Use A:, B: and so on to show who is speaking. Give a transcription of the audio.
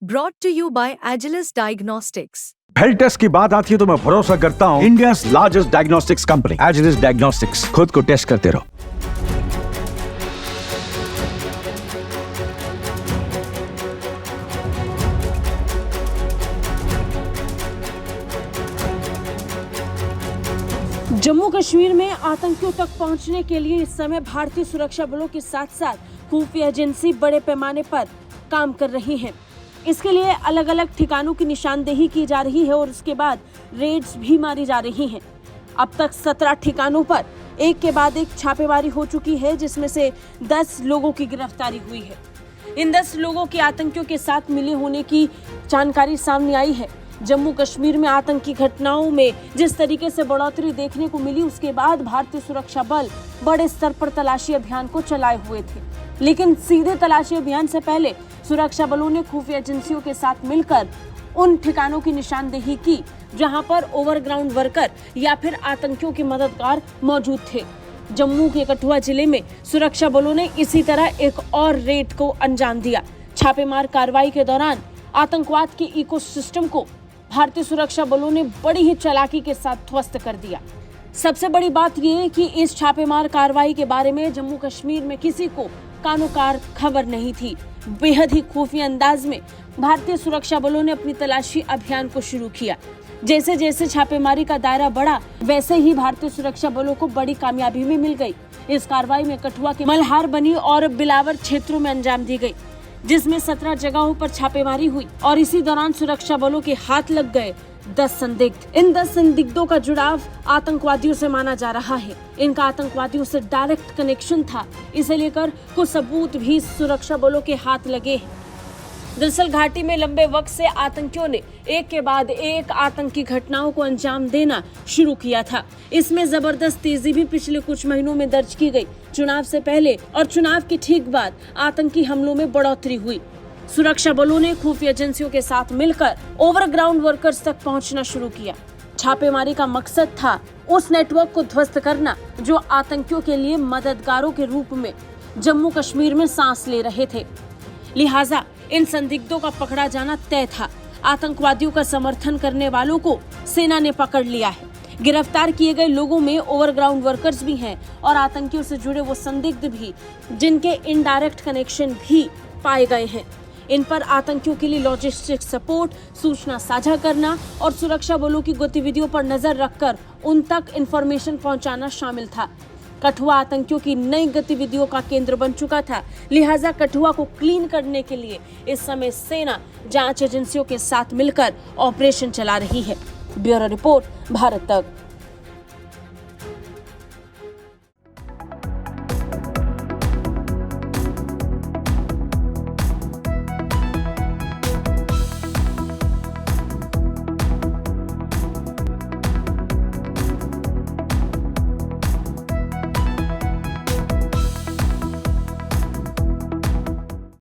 A: Brought to you by Agilus Diagnostics.
B: Health test की बात आती है तो मैं भरोसा करता हूँ India's largest diagnostics company Agilus Diagnostics. खुद को टेस्ट करते रहो।
C: जम्मू कश्मीर में आतंकियों तक पहुंचने के लिए इस समय भारतीय सुरक्षा बलों के साथ साथ खुफिया एजेंसी बड़े पैमाने पर काम कर रही हैं। इसके लिए अलग अलग ठिकानों की निशानदेही की जा रही है और उसके बाद रेड्स भी मारी जा रही हैं। अब तक 17 ठिकानों पर एक के बाद एक छापेमारी हो चुकी है, जिसमें से 10 लोगों की गिरफ्तारी हुई है। इन 10 लोगों के आतंकियों के साथ मिले होने की जानकारी सामने आई है। जम्मू कश्मीर में आतंकी घटनाओं में जिस तरीके से बढ़ोतरी देखने को मिली, उसके बाद भारतीय सुरक्षा बल बड़े स्तर पर तलाशी अभियान को चलाए हुए थे। लेकिन सीधे तलाशी अभियान से पहले सुरक्षा बलों ने खुफिया एजेंसियों के साथ मिलकर उन ठिकानों की निशानदेही की जहां पर ओवरग्राउंड वर्कर या फिर आतंकियों के मददगार मौजूद थे। जम्मू के कठुआ जिले में सुरक्षा बलों ने इसी तरह एक और रेड को अंजाम दिया। छापेमार कार्रवाई के दौरान आतंकवाद के इकोसिस्टम को भारतीय सुरक्षा बलों ने बड़ी ही चालाकी के साथ ध्वस्त कर दिया। सबसे बड़ी बात यह है कि इस छापेमार कार्रवाई के बारे में जम्मू कश्मीर में किसी को कानोकार खबर नहीं थी। बेहद ही खुफिया अंदाज में भारतीय सुरक्षा बलों ने अपनी तलाशी अभियान को शुरू किया। जैसे जैसे छापेमारी का दायरा बढ़ा, वैसे ही भारतीय सुरक्षा बलों को बड़ी कामयाबी भी मिल गई। इस कार्रवाई में कठुआ के मल्हार बनी और बिलावर क्षेत्रों में अंजाम दी गई, जिसमें 17 जगहों पर छापेमारी हुई और इसी दौरान सुरक्षा बलों के हाथ लग गए 10 संदिग्ध। इन 10 संदिग्धों का जुड़ाव आतंकवादियों से माना जा रहा है। इनका आतंकवादियों से डायरेक्ट कनेक्शन था। इसे लेकर कुछ सबूत भी सुरक्षा बलों के हाथ लगे हैं। दरअसल घाटी में लंबे वक्त से आतंकियों ने एक के बाद एक आतंकी घटनाओं को अंजाम देना शुरू किया था। इसमें जबरदस्त तेजी भी पिछले कुछ महीनों में दर्ज की गई। चुनाव से पहले और चुनाव के ठीक बाद आतंकी हमलों में बढ़ोतरी हुई। सुरक्षा बलों ने खुफिया एजेंसियों के साथ मिलकर ओवरग्राउंड वर्कर्स तक पहुंचना शुरू किया। छापेमारी का मकसद था उस नेटवर्क को ध्वस्त करना जो आतंकियों के लिए मददगारों के रूप में जम्मू कश्मीर में सांस ले रहे थे। लिहाजा इन संदिग्धों का पकड़ा जाना तय था। आतंकवादियों का समर्थन करने वालों को सेना ने पकड़ लिया है। गिरफ्तार किए गए लोगों में ओवरग्राउंड वर्कर्स भी हैं और आतंकियों से जुड़े वो संदिग्ध भी जिनके इनडायरेक्ट कनेक्शन भी पाए गए हैं। इन पर आतंकियों के लिए लॉजिस्टिक सपोर्ट, सूचना साझा करना और सुरक्षा बलों की गतिविधियों पर नजर रखकर उन तक इंफॉर्मेशन पहुंचाना शामिल था। कठुआ आतंकियों की नई गतिविधियों का केंद्र बन चुका था। लिहाजा कठुआ को क्लीन करने के लिए इस समय सेना जांच एजेंसियों के साथ मिलकर ऑपरेशन चला रही है। ब्यूरो रिपोर्ट, भारत तक।